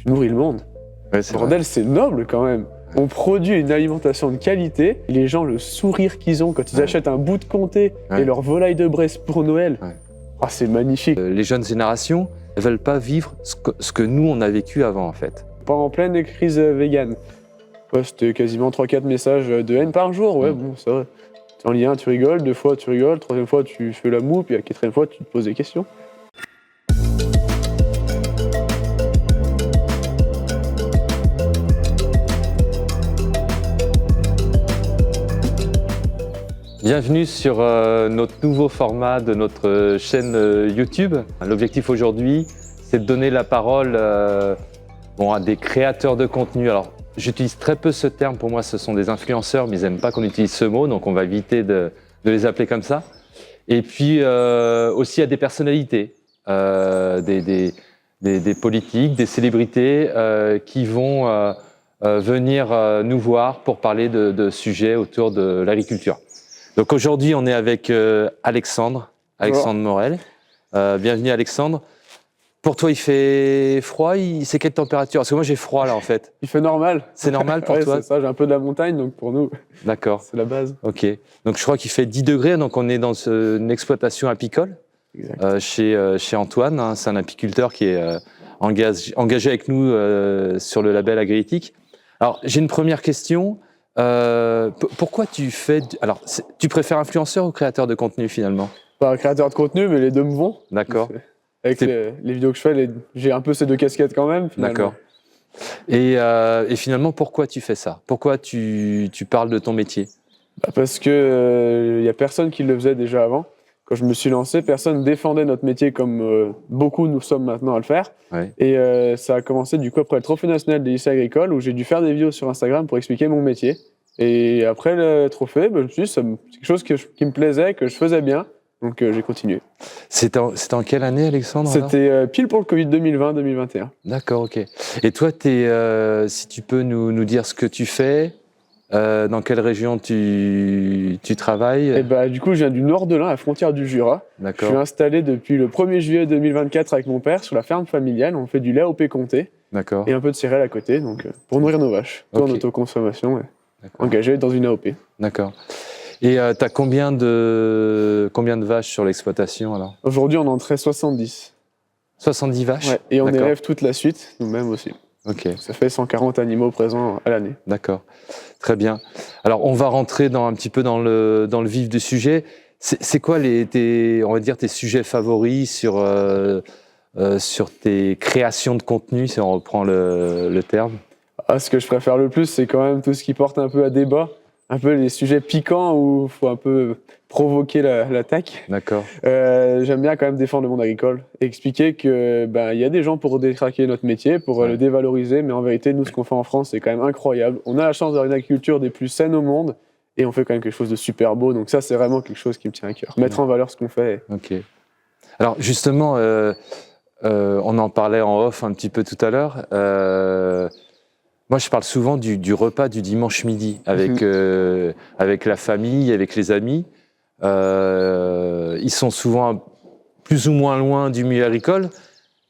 tu nourris le monde. Ouais, c'est Bordel, c'est noble quand même. On produit une alimentation de qualité. Les gens, le sourire qu'ils ont quand ils achètent un bout de comté et leur volaille de Bresse pour Noël, c'est magnifique. Les jeunes générations ne veulent pas vivre ce que nous, on a vécu avant, en fait. Pas en pleine crise végane. C'était quasiment 3-4 messages de haine par jour. Ouais, bon, ça va. Tu en lis un, tu rigoles. 2 fois, tu rigoles. 3e fois, tu fais la moue. Puis la 4e fois, tu te poses des questions. Bienvenue sur notre nouveau format de notre chaîne YouTube. L'objectif aujourd'hui, c'est de donner la parole à des créateurs de contenu. Alors, j'utilise très peu ce terme, pour moi ce sont des influenceurs, mais ils n'aiment pas qu'on utilise ce mot, donc on va éviter de les appeler comme ça. Et puis aussi à des personnalités, des politiques, des célébrités qui vont venir nous voir pour parler de sujets autour de l'agriculture. Donc aujourd'hui, on est avec Alexandre Morel. Bienvenue Alexandre. Pour toi, il fait froid, c'est quelle température? Parce que moi, j'ai froid là en fait. Il fait normal. C'est normal pour toi? C'est ça, j'ai un peu de la montagne, donc pour nous, c'est la base. Ok. Donc je crois qu'il fait 10 degrés, donc on est dans une exploitation apicole chez Antoine. Hein, c'est un apiculteur qui est engagé avec nous sur le label Agriéthique. Alors j'ai une première question. Pourquoi tu fais... Alors, tu préfères influenceur ou créateur de contenu finalement? Pas créateur de contenu, mais les deux me vont. D'accord. Avec les vidéos que je fais, j'ai un peu ces deux casquettes quand même. D'accord. Et finalement, pourquoi tu fais ça? Pourquoi tu parles de ton métier? Parce que y a personne qui le faisait déjà avant. Quand je me suis lancé, personne défendait notre métier comme beaucoup nous sommes maintenant à le faire. Ouais. Et ça a commencé du coup après le Trophée national des lycées agricoles où j'ai dû faire des vidéos sur Instagram pour expliquer mon métier. Et après le trophée, je me suis dit c'est quelque chose qui me plaisait, que je faisais bien. Donc j'ai continué. C'était en quelle année, Alexandre? C'était pile pour le Covid 2020-2021. D'accord, ok. Et toi, si tu peux nous dire ce que tu fais, dans quelle région tu travailles? Et du coup, je viens du nord de l'Ain, à la frontière du Jura. Je suis installé depuis le 1er juillet 2024 avec mon père sur la ferme familiale. On fait du lait au Péconté et un peu de céréales à côté, donc pour nourrir nos vaches, en autoconsommation, engagé dans une AOP. D'accord. Et tu as combien de vaches sur l'exploitation alors? Aujourd'hui, on en traite 70. 70 vaches? Ouais, et on élève toute la suite, nous-mêmes aussi. Ok. Ça fait 140 animaux présents à l'année. D'accord, très bien. Alors, on va rentrer un petit peu dans le vif du sujet. C'est quoi on va dire, tes sujets favoris sur tes créations de contenu, si on reprend le terme? Ce que je préfère le plus, c'est quand même tout ce qui porte un peu à débat. Un peu les sujets piquants où il faut un peu provoquer l'attaque. D'accord. J'aime bien quand même défendre le monde agricole et expliquer que y a des gens pour détraquer notre métier, pour le dévaloriser, mais en vérité, nous, ce qu'on fait en France, c'est quand même incroyable. On a la chance d'avoir une agriculture des plus saines au monde et on fait quand même quelque chose de super beau. Donc ça, c'est vraiment quelque chose qui me tient à cœur. Mettre en valeur ce qu'on fait. Ok. Alors justement, on en parlait en off un petit peu tout à l'heure. Moi, je parle souvent du repas du dimanche midi avec la famille, avec les amis. Ils sont souvent plus ou moins loin du milieu agricole,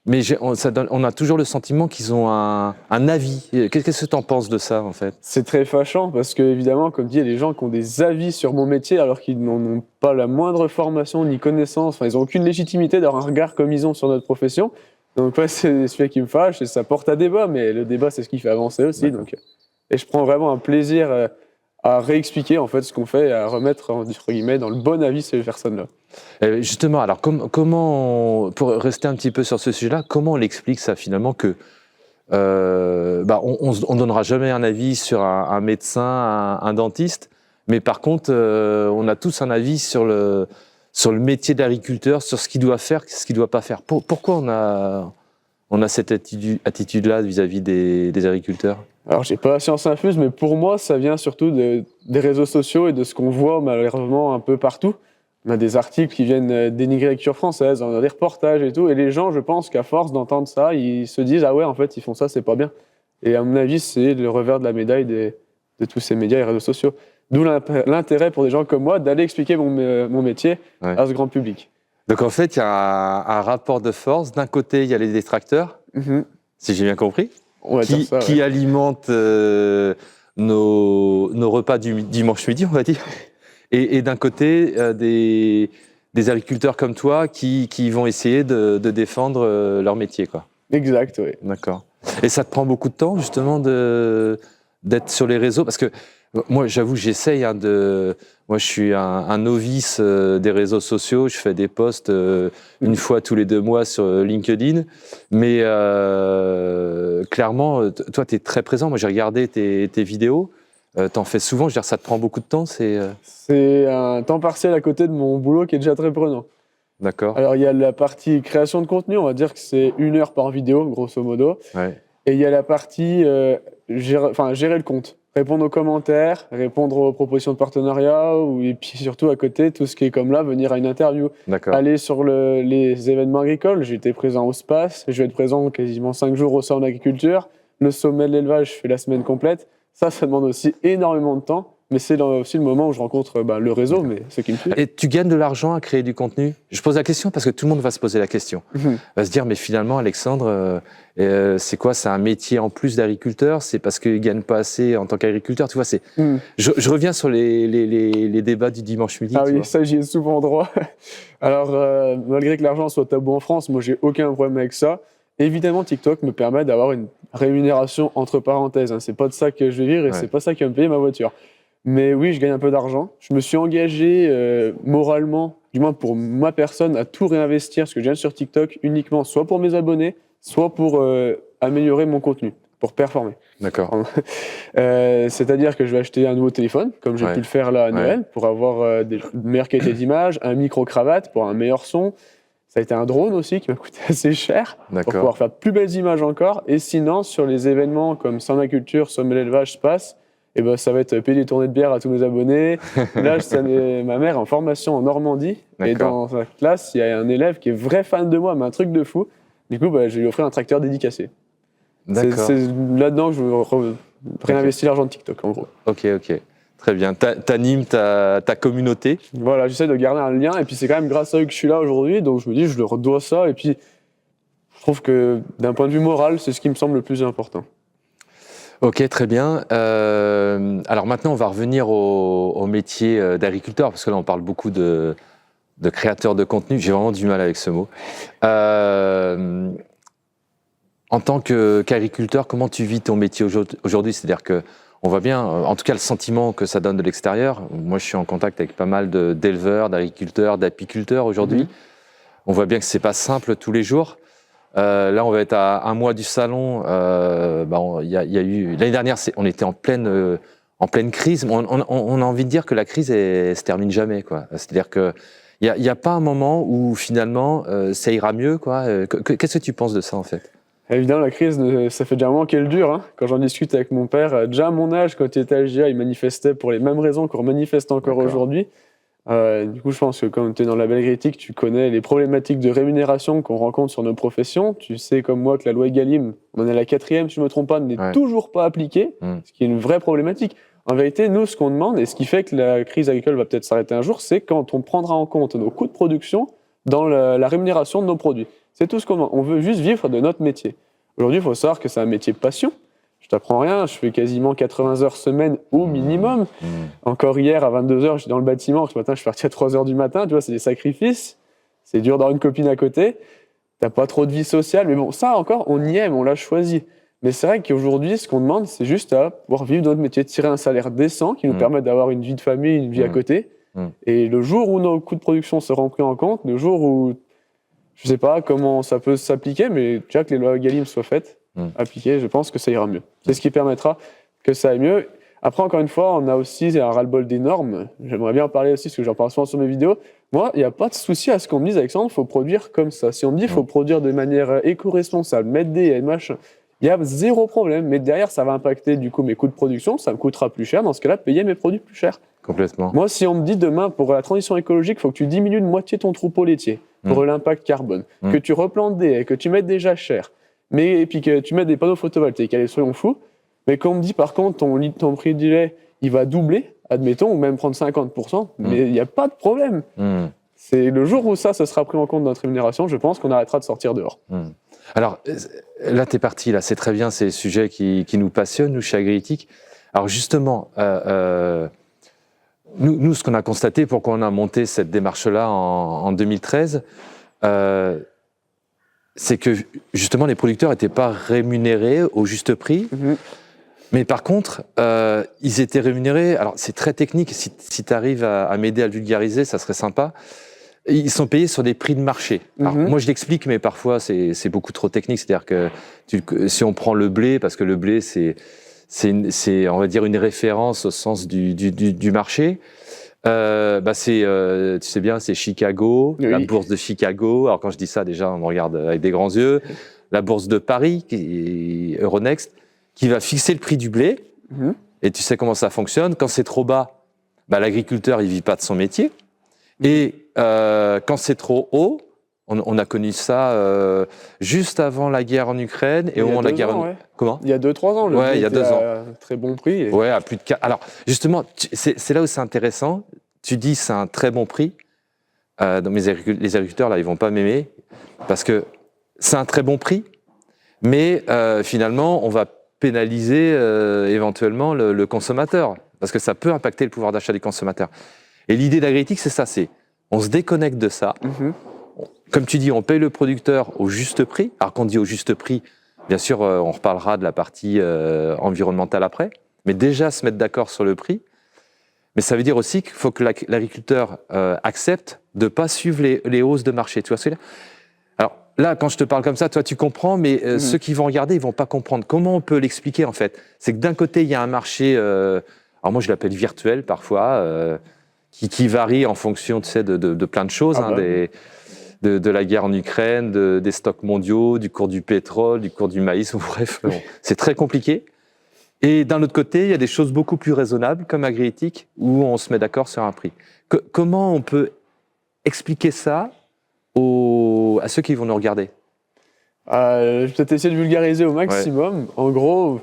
mais on a toujours le sentiment qu'ils ont un avis. Qu'est-ce que tu en penses de ça, en fait? C'est très fâchant parce que, évidemment, comme dit, il y a des gens qui ont des avis sur mon métier alors qu'ils n'en ont pas la moindre formation ni connaissance. Enfin, ils n'ont aucune légitimité d'avoir un regard comme ils ont sur notre profession. Donc c'est celui qui me fâche et ça porte à débat, mais le débat, c'est ce qui fait avancer aussi. Donc, et je prends vraiment un plaisir à réexpliquer en fait ce qu'on fait et à remettre entre guillemets dans le bon avis ces personnes-là. Justement, alors comment, pour rester un petit peu sur ce sujet-là, comment on l'explique ça finalement que on donnera jamais un avis sur un médecin, un dentiste, mais par contre on a tous un avis sur le métier d'agriculteur, sur ce qu'il doit faire, ce qu'il ne doit pas faire. Pourquoi on a cette attitude-là vis-à-vis des agriculteurs? Alors, j'ai pas la science infuse, mais pour moi, ça vient surtout des réseaux sociaux et de ce qu'on voit malheureusement un peu partout. On a des articles qui viennent dénigrer l'agriculture française, on a des reportages et tout, et les gens, je pense qu'à force d'entendre ça, ils se disent « Ah ouais, en fait, ils font ça, c'est pas bien ». Et à mon avis, c'est le revers de la médaille de tous ces médias et réseaux sociaux. D'où l'intérêt pour des gens comme moi d'aller expliquer mon métier à ce grand public. Donc en fait, il y a un rapport de force. D'un côté, il y a les détracteurs, si j'ai bien compris. On va dire ça, qui alimente nos repas du dimanche midi, on va dire. Et d'un côté, des agriculteurs comme toi qui vont essayer de défendre leur métier, quoi. Exact, oui. D'accord. Et ça te prend beaucoup de temps, justement, d'être sur les réseaux? Parce que moi, j'avoue, j'essaye Moi, je suis un novice des réseaux sociaux. Je fais des posts une fois tous les 2 mois sur LinkedIn. Mais clairement, toi, tu es très présent. Moi, j'ai regardé tes vidéos. T'en fais souvent. Je veux dire, ça te prend beaucoup de temps. C'est un temps partiel à côté de mon boulot qui est déjà très prenant. D'accord. Alors, il y a la partie création de contenu, on va dire que c'est 1 heure par vidéo, grosso modo. Ouais. Et il y a la partie gérer le compte, répondre aux commentaires, répondre aux propositions de partenariat, et puis surtout à côté, tout ce qui est comme là, venir à une interview. D'accord. Aller sur les événements agricoles, j'étais présent au SPACE, je vais être présent quasiment 5 jours au salon d'agriculture. Le sommet de l'élevage, je fais la semaine complète. Ça demande aussi énormément de temps. Mais c'est aussi le moment où je rencontre le réseau, mais ceux qui me suivent. Et tu gagnes de l'argent à créer du contenu? Je pose la question parce que tout le monde va se poser la question. Va se dire, mais finalement, Alexandre, c'est quoi? C'est un métier en plus d'agriculteur? C'est parce qu'il ne gagne pas assez en tant qu'agriculteur? Tu vois, je reviens sur les débats du dimanche midi. Ah oui, vois. ça, j'y ai souvent droit. Alors, malgré que l'argent soit tabou en France, moi, j'ai aucun problème avec ça. Évidemment, TikTok me permet d'avoir une rémunération entre parenthèses. Hein. C'est pas de ça que je vais vivre et c'est pas ça qui va me payer ma voiture. Mais oui, je gagne un peu d'argent. Je me suis engagé moralement, du moins pour ma personne, à tout réinvestir ce que je gagne sur TikTok uniquement, soit pour mes abonnés, soit pour améliorer mon contenu, pour performer. D'accord. C'est-à-dire que je vais acheter un nouveau téléphone, comme j'ai pu le faire là à Noël, pour avoir des meilleures qualités d'image, un micro-cravate pour un meilleur son. Ça a été un drone aussi qui m'a coûté assez cher pour pouvoir faire de plus belles images encore. Et sinon, sur les événements comme Salon d'agriculture, Sommet de l'élevage, SPACE, et ça va être payer des tournées de bière à tous mes abonnés. Là, ma mère est en formation en Normandie. Et dans sa classe, il y a un élève qui est vrai fan de moi, mais un truc de fou. Du coup, je vais lui offrir un tracteur dédicacé. C'est là-dedans que je veux réinvestir l'argent de TikTok, en gros. Ok. Très bien. T'animes ta communauté. Voilà, j'essaie de garder un lien. Et puis, c'est quand même grâce à eux que je suis là aujourd'hui. Donc, je me dis, je leur dois ça. Et puis, je trouve que d'un point de vue moral, c'est ce qui me semble le plus important. Ok, très bien. Alors maintenant, on va revenir au métier d'agriculteur, parce que là, on parle beaucoup de créateur de contenu. J'ai vraiment du mal avec ce mot. En tant qu'agriculteur, comment tu vis ton métier aujourd'hui? C'est-à-dire qu'on voit bien, en tout cas le sentiment que ça donne de l'extérieur. Moi, je suis en contact avec pas mal d'éleveurs, d'agriculteurs, d'apiculteurs aujourd'hui. On voit bien que c'est pas simple tous les jours. Là, on va être à 1 mois du salon. Il y a eu l'année dernière, on était en pleine crise. On a envie de dire que la crise se termine jamais, quoi. C'est-à-dire que il y a pas un moment où finalement ça ira mieux, quoi. Qu'est-ce que tu penses de ça, en fait? Évidemment, la crise, ça fait déjà un moment qu'elle dure. Hein. Quand j'en discute avec mon père, déjà à mon âge, quand il était à LGA, il manifestait pour les mêmes raisons qu'on manifeste encore aujourd'hui. Du coup, je pense que comme tu es dans la belle critique, tu connais les problématiques de rémunération qu'on rencontre sur nos professions. Tu sais comme moi que la loi Egalim, on en est à la 4e, si je ne me trompe pas, n'est toujours pas appliquée, ce qui est une vraie problématique. En vérité, nous, ce qu'on demande, et ce qui fait que la crise agricole va peut-être s'arrêter un jour, c'est quand on prendra en compte nos coûts de production dans la rémunération de nos produits. C'est tout ce qu'on demande. On veut juste vivre de notre métier. Aujourd'hui, il faut savoir que c'est un métier passion. Je t'apprends rien, je fais quasiment 80 heures semaine au minimum. Encore hier, à 22h, j'étais dans le bâtiment. Ce matin, je suis parti à 3h du matin. Tu vois, c'est des sacrifices. C'est dur d'avoir une copine à côté. T'as pas trop de vie sociale. Mais bon, ça encore, on y aime, on l'a choisi. Mais c'est vrai qu'aujourd'hui, ce qu'on demande, c'est juste à pouvoir vivre de notre métier, tirer un salaire décent qui nous permette d'avoir une vie de famille, une vie à côté. Et le jour où nos coûts de production seront pris en compte, le jour où, je sais pas comment ça peut s'appliquer, mais déjà que les lois Egalim soient faites, appliquées, je pense que ça ira mieux. C'est ce qui permettra que ça aille mieux. Après, encore une fois, on a aussi un ras-le-bol des normes. J'aimerais bien en parler aussi, parce que j'en parle souvent sur mes vidéos. Moi, il n'y a pas de souci à ce qu'on me dise, Alexandre, il faut produire comme ça. Si on me dit qu'il faut produire de manière éco-responsable, mettre des haies, machin, il y a 0 problème. Mais derrière, ça va impacter du coup mes coûts de production, ça me coûtera plus cher. Dans ce cas-là, payer mes produits plus cher. Complètement. Moi, si on me dit demain, pour la transition écologique, il faut que tu diminues de moitié ton troupeau laitier pour l'impact carbone, que tu replantes des haies, que tu mettes des jachères, et puis que tu mettes des panneaux photovoltaïques, allez, soyons fous. Mais quand on me dit par contre ton prix du lait, il va doubler, admettons, ou même prendre 50%, mais il n'y a pas de problème. C'est le jour où ça sera pris en compte dans notre rémunération, je pense qu'on arrêtera de sortir dehors. Alors, là, tu es parti, là, c'est très bien, c'est le sujet qui nous passionne, nous, chez Agriéthique. Alors, justement, nous, ce qu'on a constaté, pourquoi on a monté cette démarche-là en 2013, c'est que, justement, les producteurs n'étaient pas rémunérés au juste prix. Mais par contre, ils étaient rémunérés, alors c'est très technique, si tu arrives à m'aider à le vulgariser, ça serait sympa. Ils sont payés sur des prix de marché. Alors, moi, je l'explique, mais parfois, c'est beaucoup trop technique. C'est-à-dire que si on prend le blé, parce que le blé, c'est on va dire, une référence au sens du marché, tu sais bien, c'est Chicago, Oui. la bourse de Chicago. Alors, quand je dis ça, déjà, on me regarde avec des grands yeux. La bourse de Paris, Euronext, qui va fixer le prix du blé. Et tu sais comment ça fonctionne. Quand c'est trop bas, l'agriculteur, il vit pas de son métier. Et quand c'est trop haut, on a connu ça juste avant la guerre en Ukraine et au moment de la guerre. Comment ? Il y a 2-3 ans, le blé il y a 2 ans. À très bon prix. Ouais, à plus de 4. Alors, justement, c'est là où c'est intéressant. Tu dis c'est un très bon prix. Donc les agriculteurs, là, ils vont pas m'aimer parce que c'est un très bon prix, mais finalement, on va pénaliser éventuellement le consommateur parce que ça peut impacter le pouvoir d'achat des consommateurs. Et l'idée d'Agriéthique, c'est ça, on se déconnecte de ça. Comme tu dis, on paye le producteur au juste prix. Alors quand on dit au juste prix, bien sûr, on reparlera de la partie environnementale après, mais déjà se mettre d'accord sur le prix. Mais ça veut dire aussi qu'il faut que l'agriculteur accepte de ne pas suivre les hausses de marché. Tu vois ce que je veux dire ? Alors là, quand je te parle comme ça, toi tu comprends, mais ceux qui vont regarder, ils ne vont pas comprendre. Comment on peut l'expliquer en fait ? C'est que d'un côté, il y a un marché, alors moi je l'appelle virtuel parfois, qui varie en fonction, tu sais, de plein de choses, de la guerre en Ukraine, des stocks mondiaux, du cours du pétrole, du cours du maïs, bref, c'est très compliqué. Et d'un autre côté, il y a des choses beaucoup plus raisonnables, comme Agriéthique, où on se met d'accord sur un prix. Comment on peut expliquer ça à ceux qui vont nous regarder ? Je vais peut-être essayer de vulgariser au maximum. Ouais. En gros,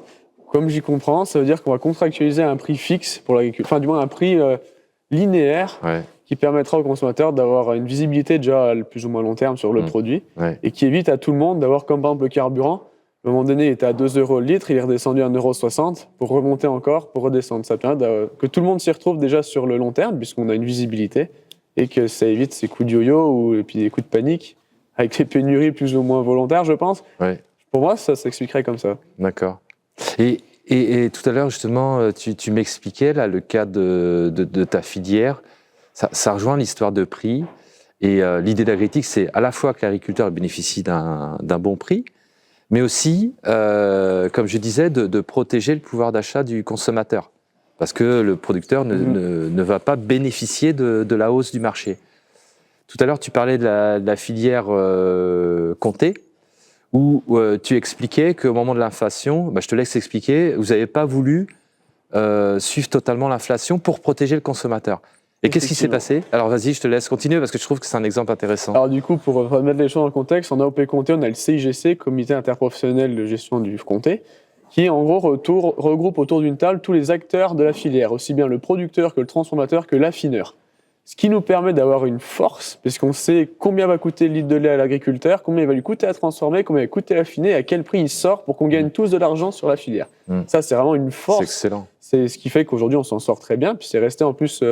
comme j'y comprends, ça veut dire qu'on va contractualiser un prix fixe pour l'agriculture, enfin du moins un prix linéaire qui permettra aux consommateurs d'avoir une visibilité déjà à plus ou moins long terme sur le produit et qui évite à tout le monde d'avoir, comme par exemple le carburant, à un moment donné il était à 2 € le litre, il est redescendu à 1,60 € pour remonter encore, pour redescendre. Ça permet que tout le monde s'y retrouve déjà sur le long terme puisqu'on a une visibilité et que ça évite ces coups de yo-yo et puis des coups de panique avec les pénuries plus ou moins volontaires, je pense. Pour moi, ça s'expliquerait comme ça. D'accord. Et tout à l'heure, justement, tu m'expliquais là, le cas de ta filière. Ça rejoint l'histoire de prix. Et l'idée d'Agriéthique, c'est à la fois que l'agriculteur bénéficie d'un bon prix, mais aussi, comme je disais, de protéger le pouvoir d'achat du consommateur. Parce que le producteur ne va pas bénéficier de la hausse du marché. Tout à l'heure, tu parlais de la filière comté, où tu expliquais qu'au moment de l'inflation, je te laisse expliquer, vous n'avez pas voulu suivre totalement l'inflation pour protéger le consommateur. Et qu'est-ce qui s'est passé ? Alors vas-y, je te laisse continuer parce que je trouve que c'est un exemple intéressant. Alors du coup, pour remettre les choses dans le contexte, en AOP Comté, on a le CIGC, Comité interprofessionnel de gestion du comté, qui en gros regroupe autour d'une table tous les acteurs de la filière, aussi bien le producteur que le transformateur que l'affineur. Ce qui nous permet d'avoir une force, puisqu'on sait combien va coûter le litre de lait à l'agriculteur, combien il va lui coûter à transformer, combien il va coûter à affiner, à quel prix il sort pour qu'on gagne tous de l'argent sur la filière. Ça, c'est vraiment une force. C'est excellent. C'est ce qui fait qu'aujourd'hui, on s'en sort très bien. Puis c'est resté en plus,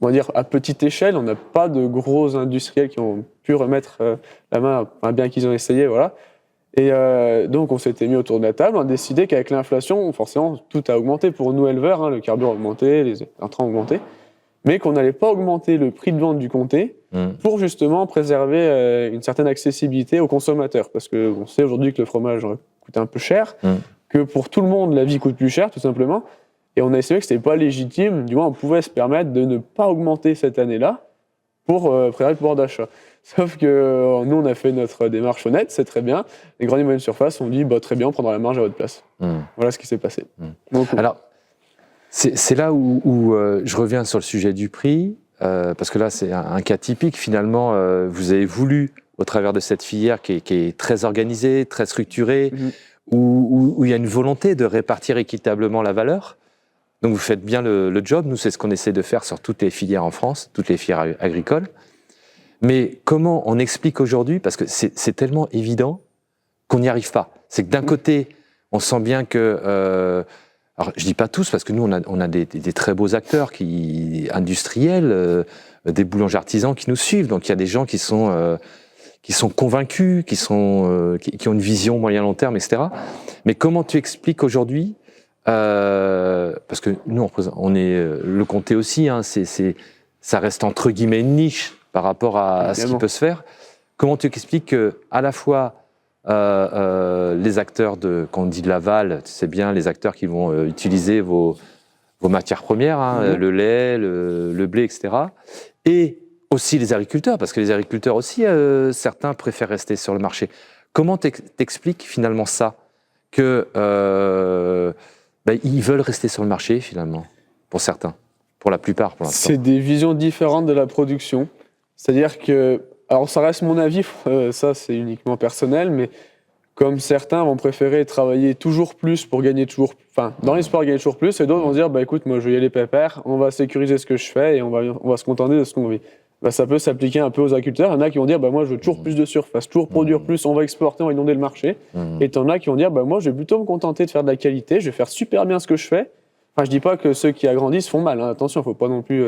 on va dire, à petite échelle. On n'a pas de gros industriels qui ont pu remettre la main, bien qu'ils ont essayé, voilà. Et donc, on s'était mis autour de la table. On a décidé qu'avec l'inflation, forcément, tout a augmenté pour nous éleveurs. Le carburant a augmenté, les intrants ont augmenté. Mais qu'on n'allait pas augmenter le prix de vente du comté pour justement préserver une certaine accessibilité aux consommateurs. Parce qu'on sait aujourd'hui que le fromage coûte un peu cher, que pour tout le monde, la vie coûte plus cher, tout simplement. Et on a estimé que ce n'était pas légitime, du moins on pouvait se permettre de ne pas augmenter cette année-là pour préserver le pouvoir d'achat. Sauf que nous, on a fait notre démarche honnête, c'est très bien. Les grandes et moyennes surfaces ont dit très bien, on prendra la marge à votre place. Voilà ce qui s'est passé. Donc, alors, c'est là où je reviens sur le sujet du prix, parce que là, c'est un cas typique. Finalement, vous avez voulu, au travers de cette filière qui est très organisée, très structurée, où il y a une volonté de répartir équitablement la valeur. Donc, vous faites bien le job. Nous, c'est ce qu'on essaie de faire sur toutes les filières en France, toutes les filières agricoles. Mais comment on explique aujourd'hui, parce que c'est tellement évident, qu'on n'y arrive pas. C'est que d'un côté, on sent bien que... alors, je dis pas tous, parce que nous, on a des très beaux acteurs industriels, des boulangers artisans qui nous suivent. Donc, il y a des gens qui sont convaincus, qui ont une vision moyen-long terme, etc. Mais comment tu expliques aujourd'hui, parce que nous, on est le comté aussi, hein, ça reste entre guillemets une niche par rapport à ce qui peut se faire. Comment tu expliques que, à la fois, les acteurs quand on dit de l'aval, c'est bien les acteurs qui vont utiliser vos matières premières, hein, le lait, le blé, etc. Et aussi les agriculteurs, parce que les agriculteurs aussi, certains préfèrent rester sur le marché. Comment t'expliques finalement ça, que ils veulent rester sur le marché finalement, pour certains, pour la plupart pour l'instant? C'est des visions différentes de la production. C'est-à-dire que, alors ça reste mon avis, ça c'est uniquement personnel, mais comme certains vont préférer travailler toujours plus pour gagner toujours, enfin dans l'espoir de gagner toujours plus, et d'autres vont dire bah écoute, moi je vais y aller pépère, on va sécuriser ce que je fais et on va se contenter de ce qu'on vit. Bah, ça peut s'appliquer un peu aux agriculteurs. Il y en a qui vont dire bah moi je veux toujours plus de surface, toujours produire plus, on va exporter, on va inonder le marché. Et t'en as qui vont dire bah moi je vais plutôt me contenter de faire de la qualité, je vais faire super bien ce que je fais. Enfin, je dis pas que ceux qui agrandissent font mal, hein. Attention, faut pas non plus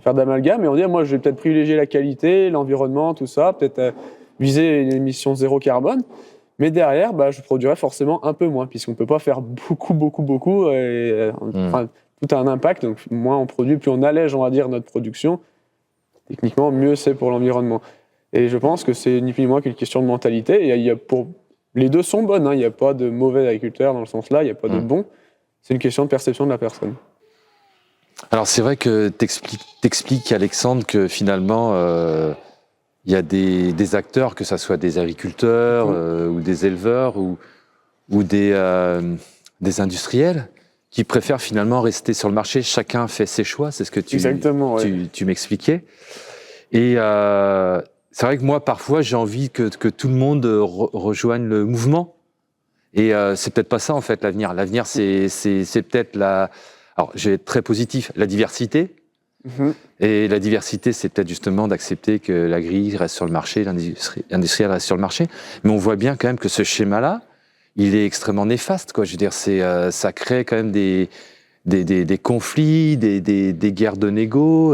faire d'amalgame, mais on dit moi je vais peut-être privilégier la qualité, l'environnement, tout ça, peut-être viser une émission zéro carbone, mais derrière bah, je produirai forcément un peu moins, puisqu'on peut pas faire beaucoup, et enfin, tout a un impact, donc moins on produit, plus on allège, on va dire, notre production, techniquement mieux c'est pour l'environnement. Et je pense que c'est ni plus ni moins qu'une question de mentalité, et les deux sont bonnes, hein. Il n'y a pas de mauvais agriculteurs dans le sens là, il n'y a pas de bons. C'est une question de perception de la personne. Alors c'est vrai que t'expliques Alexandre que finalement il y a des acteurs, que ce soit des agriculteurs ou des éleveurs ou des industriels qui préfèrent finalement rester sur le marché. Chacun fait ses choix, c'est ce que tu m'expliquais. Et c'est vrai que moi parfois j'ai envie que tout le monde rejoigne le mouvement. Et c'est peut-être pas ça en fait l'avenir. L'avenir c'est peut-être alors je vais être très positif, la diversité. Et la diversité c'est peut-être justement d'accepter que l'agri reste sur le marché, l'industriel reste sur le marché. Mais on voit bien quand même que ce schéma-là, il est extrêmement néfaste, quoi. Je veux dire, ça crée quand même des conflits, des guerres de négo.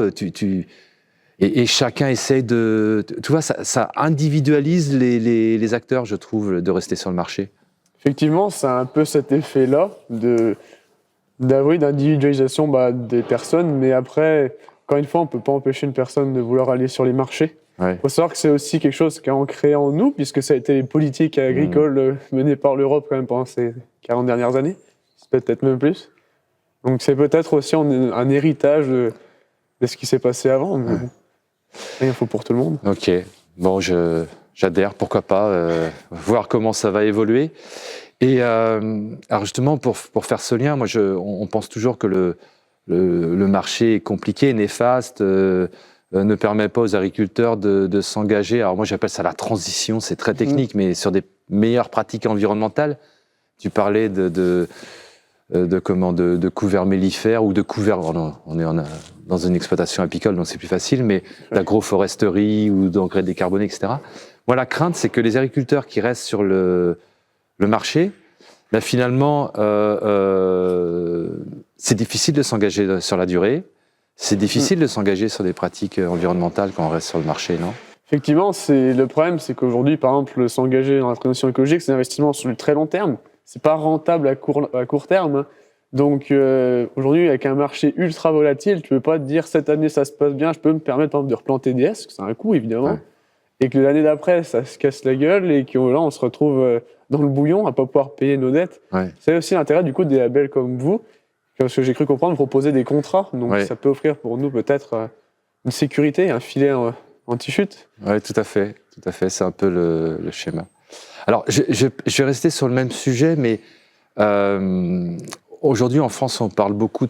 Et chacun essaye de... Tu vois, ça individualise les acteurs, je trouve, de rester sur le marché. Effectivement, ça a un peu cet effet-là d'individualisation des personnes, mais après, encore une fois, on ne peut pas empêcher une personne de vouloir aller sur les marchés. Il faut savoir que c'est aussi quelque chose qui est ancré en nous, puisque ça a été les politiques agricoles menées par l'Europe quand même pendant ces 40 dernières années, peut-être même plus. Donc c'est peut-être aussi un héritage de ce qui s'est passé avant, mais il faut pour tout le monde. Ok, bon, j'adhère, pourquoi pas, voir comment ça va évoluer. Et alors justement, pour faire ce lien, moi, on pense toujours que le marché est compliqué, néfaste, ne permet pas aux agriculteurs de s'engager. Alors moi, j'appelle ça la transition, c'est très technique, mais sur des meilleures pratiques environnementales. Tu parlais de couverts mellifères ou de couverts... on est dans une exploitation apicole, donc c'est plus facile, mais d'agroforesterie ou d'engrais décarbonés, etc. Moi, la crainte, c'est que les agriculteurs qui restent sur le marché, finalement, c'est difficile de s'engager sur la durée. C'est difficile de s'engager sur des pratiques environnementales quand on reste sur le marché, non? Effectivement, le problème, c'est qu'aujourd'hui, par exemple, s'engager dans la transition écologique, c'est un investissement sur le très long terme. C'est pas rentable à court terme, hein. Donc aujourd'hui, avec un marché ultra volatile, tu peux pas te dire cette année ça se passe bien, je peux me permettre par exemple de replanter des haies, c'est un coût évidemment, et que l'année d'après ça se casse la gueule et que là on se retrouve dans le bouillon à pas pouvoir payer nos dettes. C'est aussi l'intérêt du coup des labels comme vous, parce que j'ai cru comprendre, proposer des contrats, donc ça peut offrir pour nous peut-être une sécurité, un filet anti-chute. Oui, tout à fait, c'est un peu le schéma. Alors, je vais rester sur le même sujet, mais aujourd'hui en France, on parle beaucoup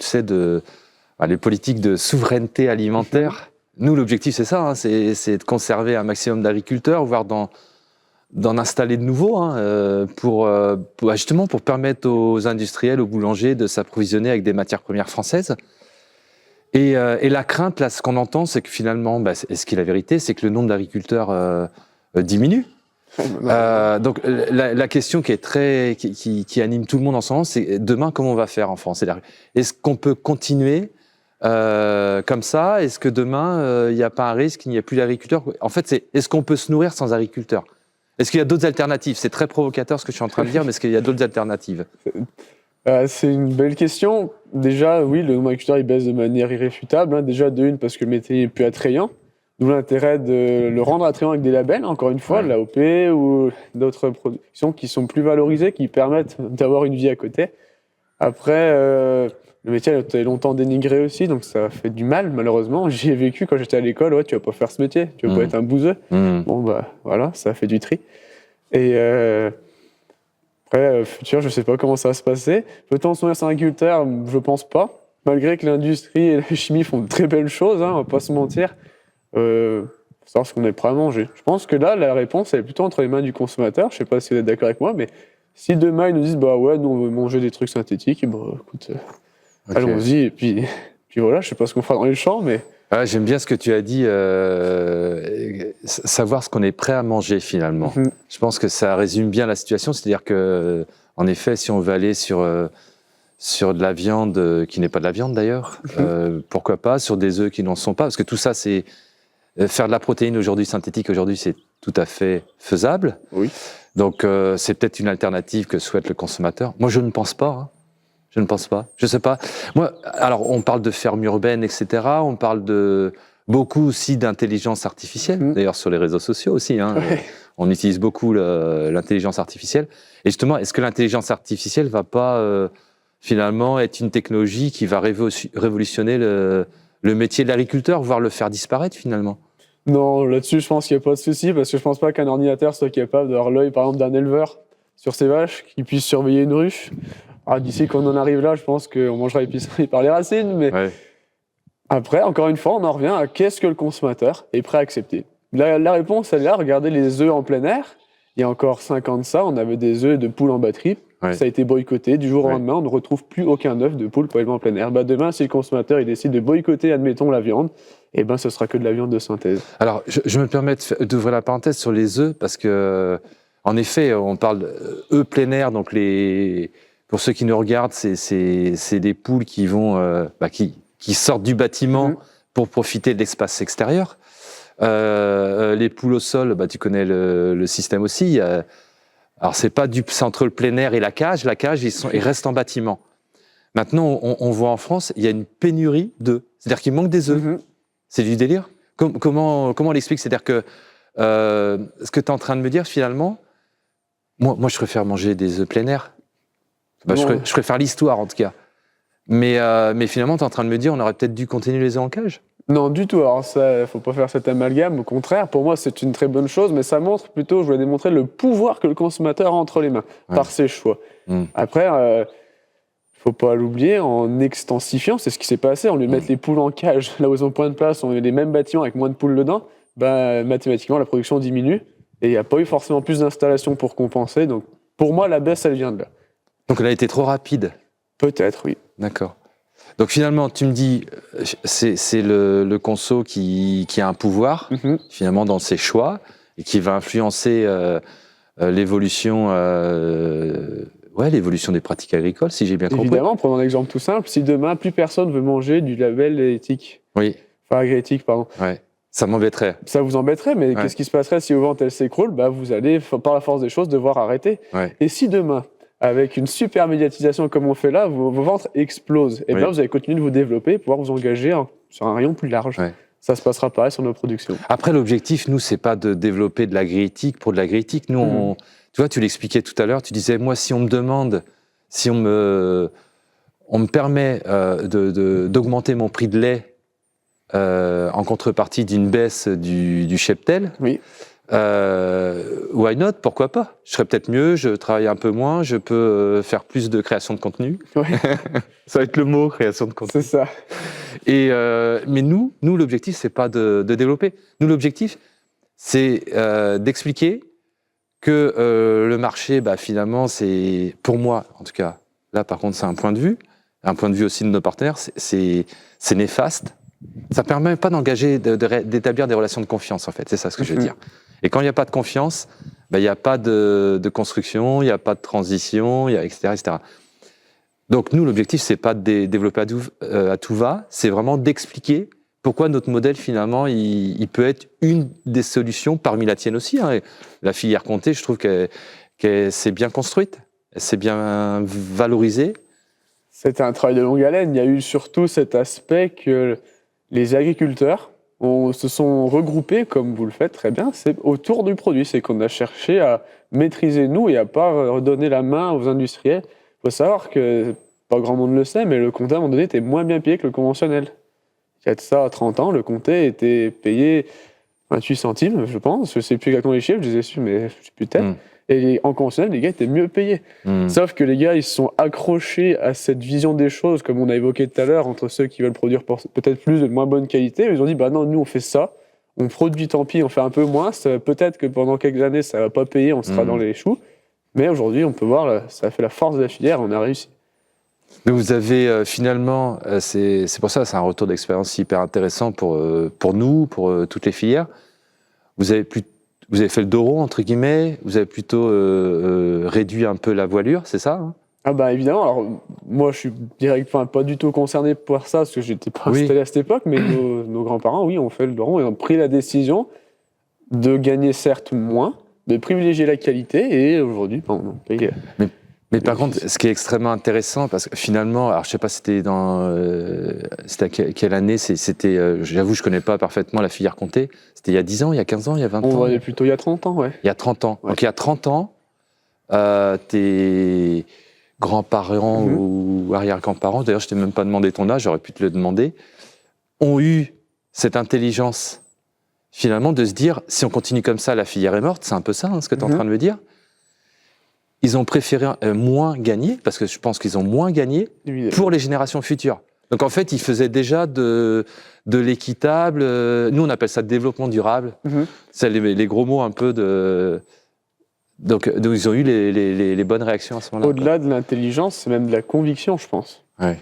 les politiques de souveraineté alimentaire. Nous, l'objectif, c'est ça, hein, c'est de conserver un maximum d'agriculteurs, voire d'en installer de nouveaux, hein, justement pour permettre aux industriels, aux boulangers de s'approvisionner avec des matières premières françaises. Et la crainte, là, ce qu'on entend, c'est que finalement, ce qui est la vérité, c'est que le nombre d'agriculteurs diminue. Donc la question qui anime tout le monde en ce moment, c'est demain comment on va faire en France. C'est-à-dire, est-ce qu'on peut continuer comme ça? Est-ce que demain il n'y a pas un risque qu'il n'y ait plus d'agriculteurs? En fait, c'est est-ce qu'on peut se nourrir sans agriculteurs? Est-ce qu'il y a d'autres alternatives? C'est très provocateur ce que je suis en train de dire, mais est-ce qu'il y a d'autres alternatives? C'est une belle question. Déjà, oui, le nombre d'agriculteurs il baisse de manière irréfutable. Hein. Déjà, de une, parce que le métier est plus attrayant. D'où l'intérêt de le rendre attrayant avec des labels, encore une fois, Ouais. l'AOP ou d'autres productions qui sont plus valorisées, qui permettent d'avoir une vie à côté. Après, le métier a été longtemps dénigré aussi, donc ça fait du mal, malheureusement. J'y ai vécu quand j'étais à l'école. Ouais, tu vas pas faire ce métier, tu vas pas être un bouseux. Bon, bah voilà, ça fait du tri. Et après, futur, je sais pas comment ça va se passer. Peut-on se nourrir sans agriculteur? Je pense pas. Malgré que l'industrie et la chimie font de très belles choses, hein, on va pas se mentir. Faut savoir ce qu'on est prêt à manger. Je pense que là, la réponse elle est plutôt entre les mains du consommateur. Je sais pas si vous êtes d'accord avec moi, mais si demain ils nous disent bah ouais, nous on veut manger des trucs synthétiques, bah écoute, Okay. allons-y. Et puis voilà, je sais pas ce qu'on fera dans les champs, mais Ah, j'aime bien ce que tu as dit, savoir ce qu'on est prêt à manger finalement. Je pense que ça résume bien la situation, c'est-à-dire que, en effet, si on veut aller sur de la viande qui n'est pas de la viande d'ailleurs, pourquoi pas, sur des œufs qui n'en sont pas, parce que tout ça, c'est faire de la protéine aujourd'hui synthétique, aujourd'hui, c'est tout à fait faisable. oui. Donc, c'est peut-être une alternative que souhaite le consommateur. Moi, je ne pense pas. Hein. Je ne pense pas. Je sais pas. Moi, alors, on parle de fermes urbaines, etc. On parle de beaucoup aussi d'intelligence artificielle. D'ailleurs, sur les réseaux sociaux aussi. Hein, on utilise beaucoup l'intelligence artificielle. Et justement, est-ce que l'intelligence artificielle va pas finalement être une technologie qui va révolutionner le métier de l'agriculteur, voire le faire disparaître finalement? Non, là-dessus, je pense qu'il n'y a pas de souci, parce que je pense pas qu'un ordinateur soit capable d'avoir l'œil, par exemple, d'un éleveur sur ses vaches, qui puisse surveiller une ruche. Ah, d'ici qu'on en arrive là, je pense qu'on mangera épicerie par les racines, mais Ouais. après, encore une fois, on en revient à qu'est-ce que le consommateur est prêt à accepter. La réponse, elle est là, regardez les œufs en plein air. Il y a encore 5 ans de ça, on avait des œufs de poule en batterie. Ouais. Ça a été boycotté. Du jour au Ouais. lendemain, on ne retrouve plus aucun œuf de poule pour élever en plein air. Bah, demain, si le consommateur il décide de boycotter, admettons, la viande, eh ben, ce sera que de la viande de synthèse. Alors, je me permets d'ouvrir la parenthèse sur les œufs, parce que, en effet, on parle œufs plein air, donc pour ceux qui nous regardent, c'est des poules qui vont, qui sortent du bâtiment pour profiter de l'espace extérieur. Les poules au sol, tu connais le système aussi. Alors, c'est entre le plein air et la cage. La cage, ils restent en bâtiment. Maintenant, on voit en France, il y a une pénurie d'œufs. C'est-à-dire qu'il manque des œufs. C'est du délire. Comment on l'explique? C'est-à-dire que ce que tu es en train de me dire, finalement, moi je préfère manger des œufs plein air. Je préfère l'histoire, en tout cas. Mais finalement, tu es en train de me dire, on aurait peut-être dû continuer les œufs en cage? Non, du tout. Alors ça, faut pas faire cet amalgame. Au contraire, pour moi, c'est une très bonne chose, mais ça montre plutôt, je voulais démontrer le pouvoir que le consommateur a entre les mains, par ses choix. Après, faut pas l'oublier, en extensifiant, c'est ce qui s'est passé, on lui met les poules en cage, là où ils ont point de place, on met les mêmes bâtiments avec moins de poules dedans, mathématiquement, la production diminue, et il n'y a pas eu forcément plus d'installations pour compenser, donc pour moi, la baisse, elle vient de là. Donc elle a été trop rapide? Peut-être, oui. D'accord. Donc finalement, tu me dis, c'est le conso qui a un pouvoir, finalement, dans ses choix, et qui va influencer l'évolution des pratiques agricoles, si j'ai bien compris. Évidemment, prenons un exemple tout simple, si demain, plus personne veut manger du label éthique, agri-éthique, pardon. Ouais. Ça m'embêterait. Ça vous embêterait, mais qu'est-ce qui se passerait si aux ventes elle s'écroule? Vous allez, par la force des choses, devoir arrêter. Ouais. Et si demain, avec une super médiatisation comme on fait là, vos ventes explosent, et bien vous allez continuer de vous développer, pouvoir vous engager sur un rayon plus large. Ouais. Ça se passera pareil sur nos productions. Après, l'objectif, nous, c'est pas de développer de l'agri-éthique pour de l'agri-éthique. Nous, tu vois, tu l'expliquais tout à l'heure, tu disais, moi, si on me demande, si on me permet d'augmenter mon prix de lait en contrepartie d'une baisse du cheptel, why not? Pourquoi pas? Je serais peut-être mieux, je travaille un peu moins, je peux faire plus de création de contenu. Ouais. Ça va être le mot, création de contenu. C'est ça. Mais nous l'objectif, c'est pas de développer. Nous, l'objectif, c'est d'expliquer que le marché, finalement, c'est, pour moi, en tout cas, là, par contre, c'est un point de vue aussi de nos partenaires, c'est néfaste. Ça permet pas d'établir des relations de confiance, en fait. C'est ça ce que je veux dire. Et quand il n'y a pas de confiance, il n'y a pas de construction, il n'y a pas de transition, etc., etc. Donc nous, l'objectif, c'est pas de développer à tout va, c'est vraiment d'expliquer pourquoi notre modèle, finalement, il peut être une des solutions parmi la tienne aussi. Hein. La filière Comté, je trouve qu'elle s'est bien construite, elle s'est bien valorisée. C'était un travail de longue haleine. Il y a eu surtout cet aspect que les agriculteurs se sont regroupés, comme vous le faites très bien, c'est autour du produit. C'est qu'on a cherché à maîtriser nous et à pas redonner la main aux industriels. Il faut savoir que, pas grand monde le sait, mais le Comté, à un moment donné, était moins bien payé que le conventionnel. Il y a de ça 30 ans, le Comté était payé 28 centimes, je pense. Je ne sais plus exactement les chiffres, je les ai su, mais je ne sais plus tête. Et en conventionnel, les gars étaient mieux payés. Sauf que les gars, ils se sont accrochés à cette vision des choses, comme on a évoqué tout à l'heure, entre ceux qui veulent produire peut-être plus de moins bonne qualité. Ils ont dit, bah non, nous, on fait ça. On produit, tant pis, on fait un peu moins. Peut-être que pendant quelques années, ça ne va pas payer, on sera dans les choux. Mais aujourd'hui, on peut voir, ça a fait la force de la filière, on a réussi. Mais vous avez finalement, c'est pour ça, c'est un retour d'expérience hyper intéressant pour nous, pour toutes les filières. Vous avez fait le dos rond, entre guillemets, vous avez plutôt réduit un peu la voilure, c'est ça hein? Ah bah évidemment, alors moi je suis pas du tout concerné par ça, parce que j'étais pas installé à cette époque, mais nos grands-parents, oui, ont fait le dos rond et ont pris la décision de gagner certes moins, de privilégier la qualité, et aujourd'hui, on paye... Mais par contre, ce qui est extrêmement intéressant, parce que finalement, alors je sais pas c'était à quelle année, j'avoue je connais pas parfaitement la filière Comté, c'était il y a 10 ans, il y a 15 ans, il y a 20 ans? On va aller plutôt il y a 30 ans, ouais. Il y a 30 ans. Ouais. Donc il y a 30 ans, tes grands-parents ou arrière-grands-parents, d'ailleurs je t'ai même pas demandé ton âge, j'aurais pu te le demander, ont eu cette intelligence finalement de se dire, si on continue comme ça, la filière est morte, c'est un peu ça hein, ce que tu es en train de me dire. Ils ont préféré moins gagner, parce que je pense qu'ils ont moins gagné pour les générations futures. Donc en fait, ils faisaient déjà de l'équitable, nous on appelle ça développement durable, c'est les gros mots un peu de... Donc ils ont eu les bonnes réactions à ce moment-là. Au-delà de l'intelligence, c'est même de la conviction, je pense. Ouais.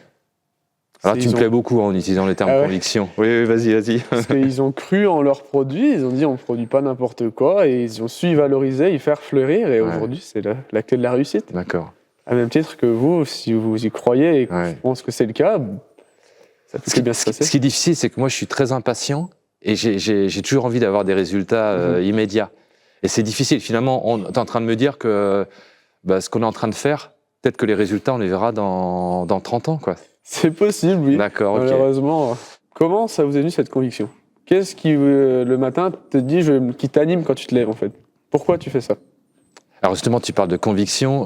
Alors tu me plais beaucoup en utilisant les termes conviction. Oui, vas-y. Parce qu'ils ont cru en leurs produits, ils ont dit on ne produit pas n'importe quoi, et ils ont su y valoriser, y faire fleurir, et aujourd'hui c'est la clé de la réussite. D'accord. À même titre que vous, si vous y croyez, et que je pense que c'est le cas, ça peut bien se passer. Ce qui est difficile, c'est que moi je suis très impatient, et j'ai toujours envie d'avoir des résultats immédiats. Et c'est difficile, finalement, tu es en train de me dire que ce qu'on est en train de faire, peut-être que les résultats on les verra dans 30 ans, quoi. C'est possible, oui. D'accord, ok. Malheureusement. Comment ça vous est venu cette conviction? Qu'est-ce qui, le matin, te dit, qui t'anime quand tu te lèves, en fait? Pourquoi tu fais ça? Alors justement, tu parles de conviction.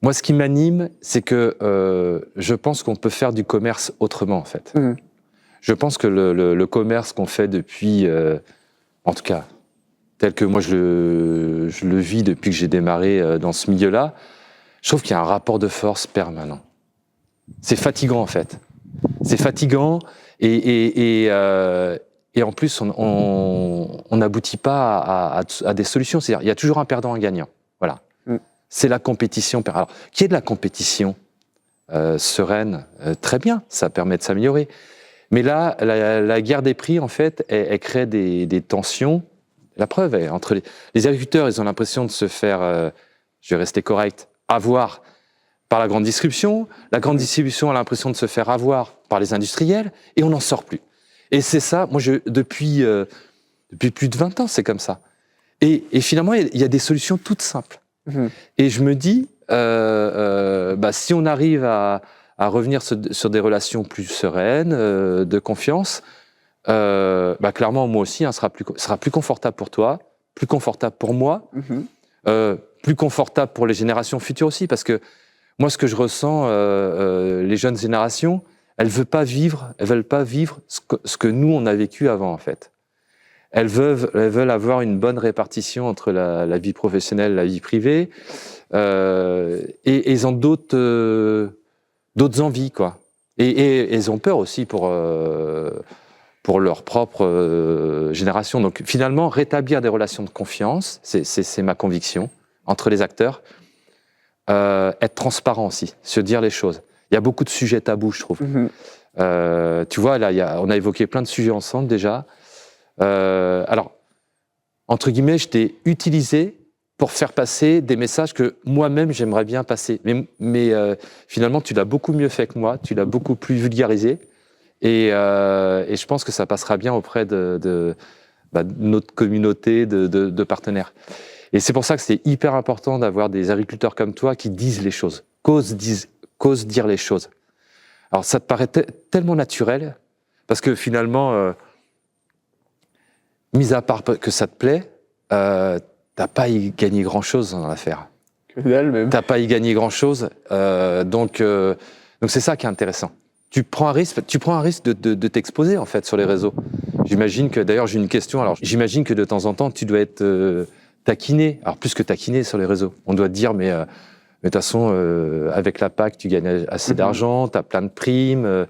Moi, ce qui m'anime, c'est que je pense qu'on peut faire du commerce autrement, en fait. Je pense que le commerce qu'on fait depuis, en tout cas, tel que moi je le vis depuis que j'ai démarré dans ce milieu-là, je trouve qu'il y a un rapport de force permanent. C'est fatigant en fait. C'est fatigant et en plus on n'aboutit pas à des solutions. C'est-à-dire il y a toujours un perdant et un gagnant. Voilà. C'est la compétition. Alors, qu'il y ait de la compétition sereine, très bien, ça permet de s'améliorer. Mais là, la guerre des prix, en fait, elle crée des tensions. La preuve est, entre les agriculteurs, ils ont l'impression de se faire, je vais rester correct, avoir par la grande distribution. La grande distribution a l'impression de se faire avoir par les industriels et on n'en sort plus. Et c'est ça, moi, depuis plus de 20 ans, c'est comme ça. Et finalement, il y a des solutions toutes simples. Et je me dis, si on arrive à revenir sur des relations plus sereines, de confiance, clairement, moi aussi, sera plus confortable pour toi, plus confortable pour moi, plus confortable pour les générations futures aussi, parce que moi, ce que je ressens, les jeunes générations, elles veulent pas vivre ce que nous, on a vécu avant, en fait. Elles veulent avoir une bonne répartition entre la vie professionnelle et la vie privée, et ils ont d'autres envies, quoi. Et ils ont peur aussi pour leur propre génération. Donc finalement, rétablir des relations de confiance, c'est ma conviction, entre les acteurs. Être transparent aussi, se dire les choses. Il y a beaucoup de sujets tabous, je trouve. Tu vois, là, on a évoqué plein de sujets ensemble déjà. Alors, entre guillemets, je t'ai utilisé pour faire passer des messages que moi-même j'aimerais bien passer. Mais finalement, tu l'as beaucoup mieux fait que moi, tu l'as beaucoup plus vulgarisé. Et je pense que ça passera bien auprès de notre communauté de partenaires. Et c'est pour ça que c'est hyper important d'avoir des agriculteurs comme toi qui disent les choses, qu'osent dire les choses. Alors ça te paraît tellement naturel, parce que finalement, mis à part que ça te plaît, t'as pas y gagné grand-chose dans l'affaire. Que dalle même. T'as pas y gagné grand-chose, donc c'est ça qui est intéressant. Tu prends un risque de t'exposer en fait sur les réseaux. J'imagine que, d'ailleurs j'ai une question, alors j'imagine que de temps en temps tu dois être taquiné, alors plus que taquiné sur les réseaux. On doit te dire mais de toute façon avec la PAC tu gagnes assez d'argent, tu as plein de primes,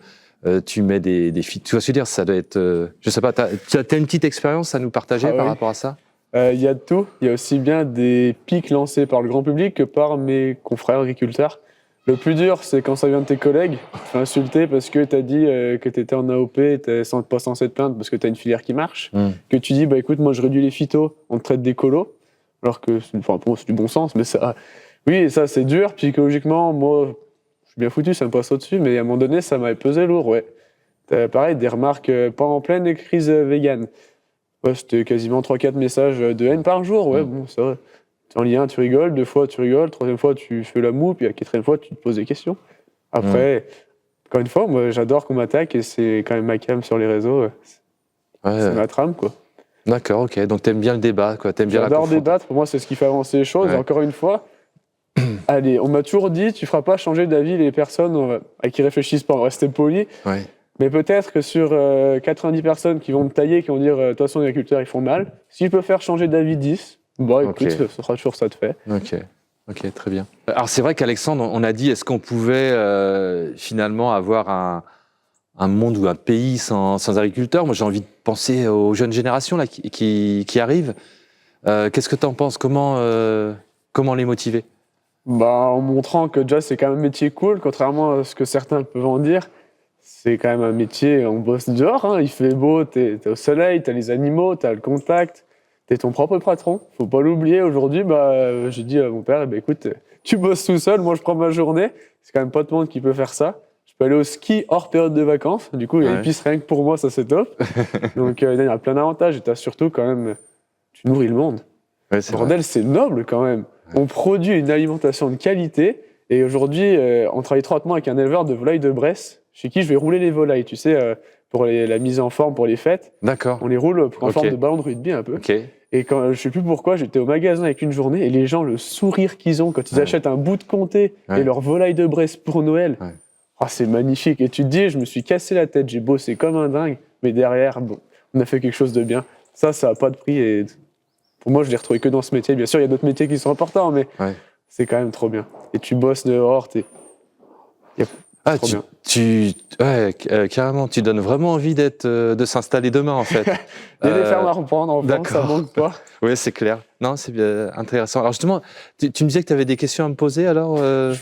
tu mets des filles. Tu vois ce que je veux dire, ça doit être, je sais pas, tu as une petite expérience à nous partager par rapport à ça? Il y a de tout, il y a aussi bien des pics lancés par le grand public que par mes confrères agriculteurs. Le plus dur, c'est quand ça vient de tes collègues, tu te fais insulter parce que tu as dit que tu étais en AOP, tu n'es pas censé te plaindre parce que tu as une filière qui marche, que tu dis, bah écoute, moi je réduis les phytos, on te traite d'écolo, alors que pour moi c'est du bon sens, mais ça, oui, ça c'est dur, psychologiquement, moi je suis bien foutu, ça me passe au-dessus, mais à un moment donné, ça m'avait pesé lourd, ouais. Pareil, des remarques pendant pleine crise vegan. Ouais, c'était quasiment 3-4 messages de haine par jour, ouais, bon, ça va. En lien, tu rigoles, 2 fois tu rigoles, 3e fois tu fais la moue, puis la 4e fois tu te poses des questions. Après, encore une fois, moi j'adore qu'on m'attaque et c'est quand même ma cam sur les réseaux. C'est ma trame, quoi. D'accord, ok. Donc t'aimes bien le débat, quoi. J'adore débattre, pour moi c'est ce qui fait avancer les choses. Et encore une fois, allez, on m'a toujours dit, tu feras pas changer d'avis les personnes à qui réfléchissent pas, on va rester poli. Ouais. Mais peut-être que sur 90 personnes qui vont me tailler, qui vont dire, de toute façon les agriculteurs ils font mal, si je peux faire changer d'avis 10, bon, écoute, ce sera toujours ça de fait. Ok, très bien. Alors c'est vrai qu'Alexandre, on a dit, est-ce qu'on pouvait finalement avoir un monde ou un pays sans agriculteurs? Moi j'ai envie de penser aux jeunes générations là, qui arrivent. Qu'est-ce que tu en penses? Comment les motiver? En montrant que déjà c'est quand même un métier cool, contrairement à ce que certains peuvent en dire. C'est quand même un métier, on bosse dehors, hein, il fait beau, t'es au soleil, t'as les animaux, t'as le contact. T'es ton propre patron, faut pas l'oublier. Aujourd'hui, j'ai dit à mon père, écoute, tu bosses tout seul, moi je prends ma journée. C'est quand même pas tout le monde qui peut faire ça. Je peux aller au ski hors période de vacances. Du coup, il y a une piste rien que pour moi, ça c'est top. Donc il y a plein d'avantages et t'as surtout quand même, tu nourris le monde. Ouais, bordel, c'est noble quand même. On produit une alimentation de qualité et aujourd'hui, on travaille étroitement avec un éleveur de volailles de Bresse chez qui je vais rouler les volailles, tu sais, pour la mise en forme pour les fêtes. D'accord. On les roule en forme de ballon de rugby un peu. Okay. Et quand, je sais plus pourquoi, j'étais au magasin avec une journée et les gens, le sourire qu'ils ont quand ils achètent un bout de comté et leur volaille de Bresse pour Noël, c'est magnifique. Et tu te dis, je me suis cassé la tête, j'ai bossé comme un dingue, mais derrière, bon, on a fait quelque chose de bien. Ça n'a pas de prix et pour moi, je l'ai retrouvé que dans ce métier. Bien sûr, il y a d'autres métiers qui sont importants, mais c'est quand même trop bien. Et tu bosses dehors, trop bien. Carrément, tu donnes vraiment envie de s'installer demain en fait. Il y a des fermes à reprendre en France, ça manque pas. Oui, c'est clair. Non, c'est bien intéressant. Alors justement, tu me disais que tu avais des questions à me poser alors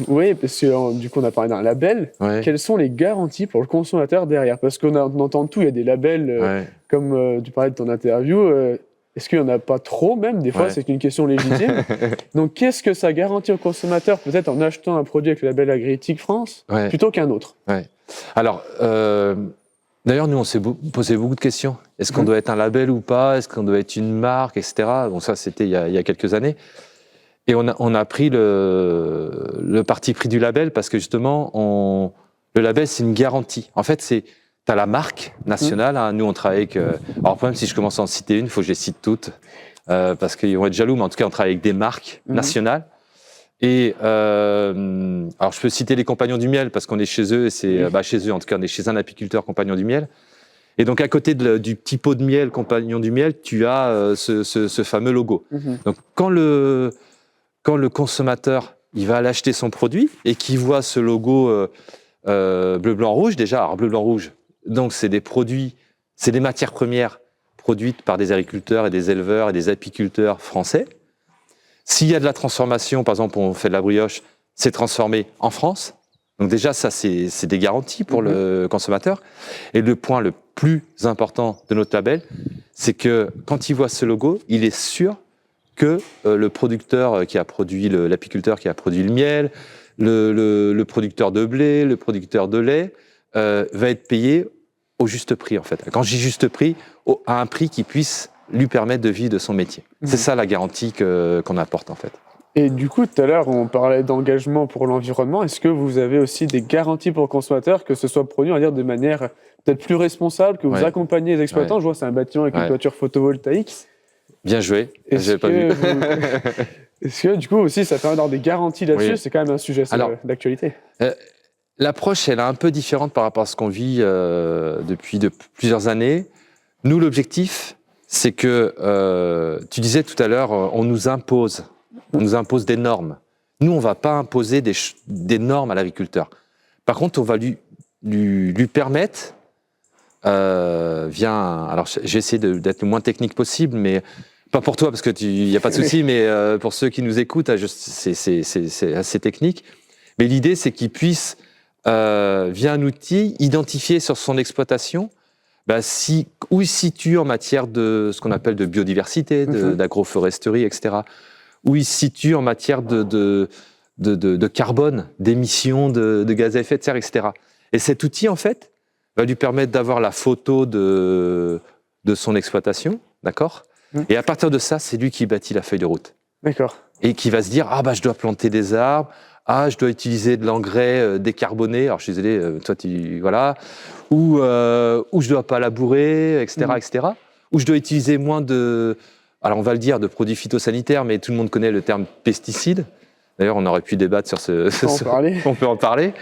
Oui, parce que du coup on a parlé d'un label. Quelles sont les garanties pour le consommateur derrière? Parce qu'on entend tout, il y a des labels, comme tu parlais de ton interview, est-ce qu'il n'y en a pas trop même? Des fois c'est une question légitime. Donc qu'est-ce que ça garantit au consommateur peut-être en achetant un produit avec le label Agriéthique France plutôt qu'un autre? Alors, d'ailleurs, nous, on s'est posé beaucoup de questions. Est-ce qu'on doit être un label ou pas? Est-ce qu'on doit être une marque, etc. Bon, ça, c'était il y a quelques années. Et on a pris le parti pris du label parce que justement, le label, c'est une garantie. En fait, tu as la marque nationale. Hein. Nous, on travaille avec... alors, même si je commence à en citer une, il faut que je les cite toutes parce qu'ils vont être jaloux, mais en tout cas, on travaille avec des marques nationales. Et alors je peux citer les Compagnons du Miel parce qu'on est chez eux, et chez eux en tout cas on est chez un apiculteur Compagnon du Miel. Et donc à côté du petit pot de miel Compagnon du Miel, tu as ce fameux logo. Donc quand le consommateur il va aller acheter son produit et qu'il voit ce logo bleu blanc rouge, déjà alors bleu blanc rouge, donc c'est des produits, c'est des matières premières produites par des agriculteurs et des éleveurs et des apiculteurs français. S'il y a de la transformation, par exemple, on fait de la brioche, c'est transformé en France. Donc déjà, ça, c'est des garanties pour le consommateur. Et le point le plus important de notre label, c'est que quand il voit ce logo, il est sûr que le producteur qui a produit, l'apiculteur qui a produit le miel, le producteur de blé, le producteur de lait, va être payé au juste prix, en fait. Quand je dis juste prix, à un prix qui puisse lui permettre de vivre de son métier. C'est ça la garantie qu'on apporte, en fait. Et du coup, tout à l'heure, on parlait d'engagement pour l'environnement. Est-ce que vous avez aussi des garanties pour le consommateur, que ce soit produit, on va dire, de manière peut-être plus responsable, que vous accompagnez les exploitants? Je vois, c'est un bâtiment avec une toiture photovoltaïque. Bien joué, j'avais pas vu. Est-ce que, du coup, aussi, ça permet d'avoir des garanties là-dessus? C'est quand même un sujet d'actualité. L'approche, elle est un peu différente par rapport à ce qu'on vit depuis plusieurs années. Nous, l'objectif, c'est que, tu disais tout à l'heure, on nous impose des normes. Nous, on ne va pas imposer des normes à l'agriculteur. Par contre, on va lui permettre, alors j'ai essayé d'être le moins technique possible, mais pas pour toi, parce qu'il n'y a pas de souci, mais pour ceux qui nous écoutent, c'est assez technique. Mais l'idée, c'est qu'il puisse, via un outil, identifier sur son exploitation où il se situe en matière de ce qu'on appelle de biodiversité, d'agroforesterie, etc. Où il se situe en matière de carbone, d'émissions de gaz à effet de serre, etc. Et cet outil, en fait, va lui permettre d'avoir la photo de son exploitation, d'accord ? Et à partir de ça, c'est lui qui bâtit la feuille de route. D'accord. Et qui va se dire, je dois planter des arbres, je dois utiliser de l'engrais décarboné, alors je suis désolé, toi, voilà, ou je dois pas labourer, etc., etc., ou je dois utiliser moins alors on va le dire, de produits phytosanitaires, mais tout le monde connaît le terme pesticide. D'ailleurs, on aurait pu débattre sur on peut en parler.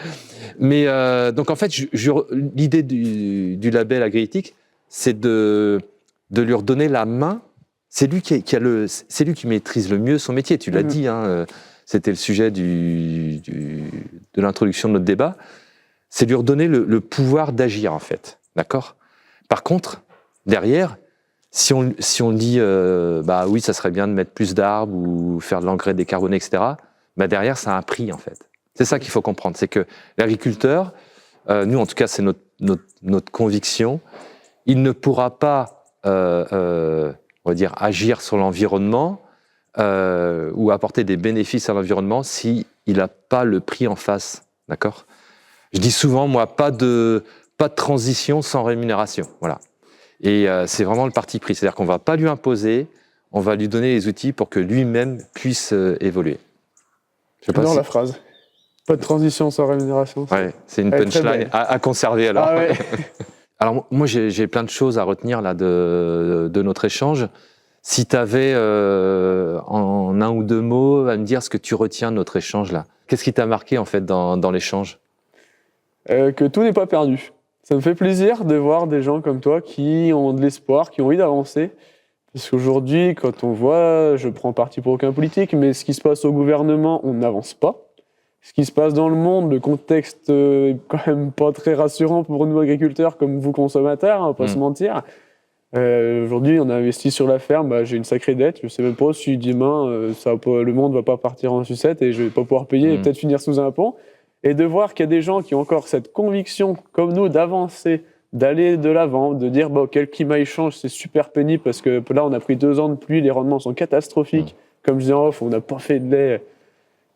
Mais donc en fait, l'idée du label Agriéthique, c'est de lui redonner la main. C'est lui c'est lui qui maîtrise le mieux son métier. Tu l'as dit, c'était le sujet de l'introduction de notre débat. C'est lui redonner le pouvoir d'agir, en fait. D'accord ? Par contre, derrière, si on dit oui, ça serait bien de mettre plus d'arbres ou faire de l'engrais décarboné, etc., derrière, ça a un prix, en fait. C'est ça qu'il faut comprendre. C'est que l'agriculteur, nous, en tout cas, c'est notre conviction, il ne pourra pas, on va dire, agir sur l'environnement ou apporter des bénéfices à l'environnement s'il n'a pas le prix en face. D'accord ? Je dis souvent, moi, pas de transition sans rémunération. Voilà. Et c'est vraiment le parti pris. C'est-à-dire qu'on ne va pas lui imposer, on va lui donner les outils pour que lui-même puisse évoluer. J'adore la phrase. Pas de transition sans rémunération. Ouais, c'est une punchline à conserver alors. Ah ouais. Alors moi, j'ai plein de choses à retenir là de notre échange. Si tu avais en un ou deux mots à me dire ce que tu retiens de notre échange là, qu'est-ce qui t'a marqué en fait dans l'échange ? Que tout n'est pas perdu. Ça me fait plaisir de voir des gens comme toi qui ont de l'espoir, qui ont envie d'avancer. Parce qu'aujourd'hui, quand on voit, je prends parti pour aucun politique, mais ce qui se passe au gouvernement, on n'avance pas. Ce qui se passe dans le monde, le contexte est quand même pas très rassurant pour nous agriculteurs comme vous consommateurs, on va pas se mentir. Aujourd'hui, on a investi sur la ferme, j'ai une sacrée dette. Je sais même pas si demain, le monde va pas partir en sucette et je vais pas pouvoir payer et peut-être finir sous un pont. Et de voir qu'il y a des gens qui ont encore cette conviction, comme nous, d'avancer, d'aller de l'avant, de dire quel climat il change, c'est super pénible parce que là, on a pris 2 ans de pluie, les rendements sont catastrophiques. Comme je disais en off, on n'a pas fait de lait.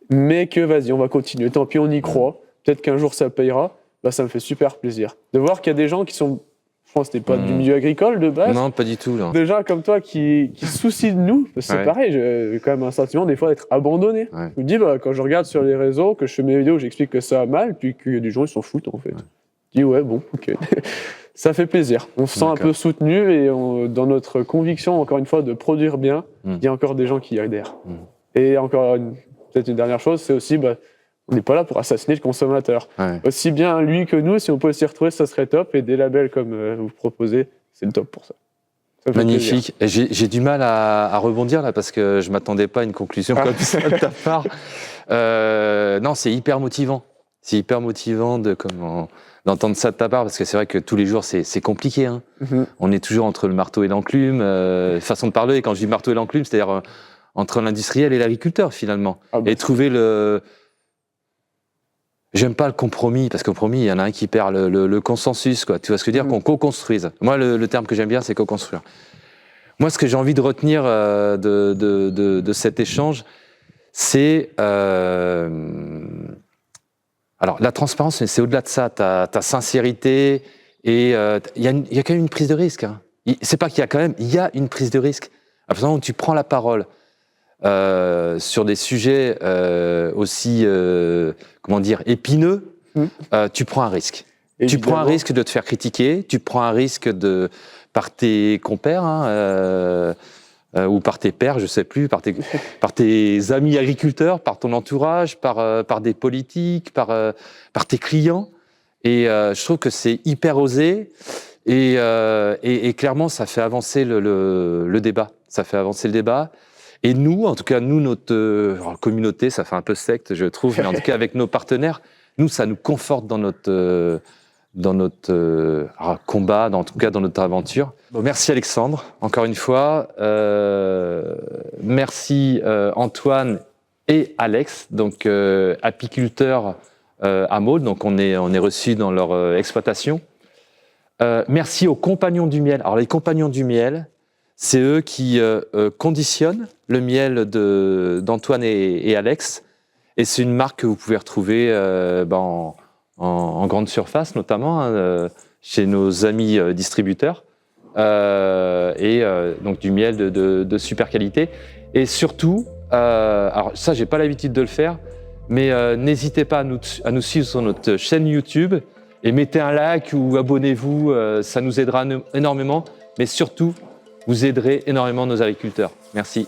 Mais que vas-y, on va continuer. Tant pis, on y croit. Peut-être qu'un jour, ça payera. Ça me fait super plaisir. De voir qu'il y a des gens qui sont... Je pense que c'était pas du milieu agricole de base. Non, pas du tout. Là. Des gens comme toi qui se soucient de nous. Parce que c'est pareil, j'ai quand même un sentiment des fois d'être abandonné. Je me dis, quand je regarde sur les réseaux, que je fais mes vidéos, j'explique que ça va mal, puis qu'il y a des gens qui s'en foutent en fait. Je dis, ouais, bon, ok. Ça fait plaisir. On se sent un peu soutenu et dans notre conviction, encore une fois, de produire bien, il y a encore des gens qui y adhèrent. Et encore peut-être une dernière chose, c'est aussi, on n'est pas là pour assassiner le consommateur. Aussi bien lui que nous, si on peut s'y retrouver, ça serait top. Et des labels comme vous proposez, c'est le top pour ça. Magnifique. J'ai du mal à rebondir là parce que je ne m'attendais pas à une conclusion comme ça de ta part. Non, c'est hyper motivant. C'est hyper motivant d'entendre ça de ta part parce que c'est vrai que tous les jours, c'est compliqué. Hein. On est toujours entre le marteau et l'enclume. Façon de parler, quand je dis marteau et l'enclume, c'est-à-dire entre l'industriel et l'agriculteur finalement. Et trouver le... J'aime pas le compromis, parce que compromis, il y en a un qui perd le consensus, quoi. Tu vois ce que je veux dire ? Qu'on co-construise. Moi, le terme que j'aime bien, c'est co-construire. Moi, ce que j'ai envie de retenir de cet échange, c'est... alors, la transparence, c'est au-delà de ça, ta sincérité, et il y a quand même une prise de risque. Hein. C'est pas qu'il y a quand même, il y a une prise de risque. À partir du moment où tu prends la parole sur des sujets aussi, comment dire, épineux, tu prends un risque. Évidemment. Tu prends un risque de te faire critiquer, tu prends un risque par tes compères, hein, ou par tes pairs, je sais plus, par tes amis agriculteurs, par ton entourage, par des politiques, par tes clients. Et je trouve que c'est hyper osé. Et clairement, ça fait avancer le débat. Ça fait avancer le débat. Et nous, en tout cas, nous, notre communauté, ça fait un peu secte, je trouve, mais en tout cas, avec nos partenaires, nous, ça nous conforte dans notre combat, en tout cas dans notre aventure. Bon, merci Alexandre, encore une fois. Merci Antoine et Alex, donc apiculteurs à Maule, donc on est reçus dans leur exploitation. Merci aux Compagnons du Miel. Alors les Compagnons du Miel, c'est eux qui conditionnent le miel d'Antoine et Alex, et c'est une marque que vous pouvez retrouver en grande surface, notamment chez nos amis distributeurs, donc du miel de super qualité. Et surtout, alors ça, j'ai pas l'habitude de le faire, mais n'hésitez pas à nous suivre sur notre chaîne YouTube et mettez un like ou abonnez-vous, ça nous aidera énormément, mais surtout, vous aiderez énormément nos agriculteurs. Merci.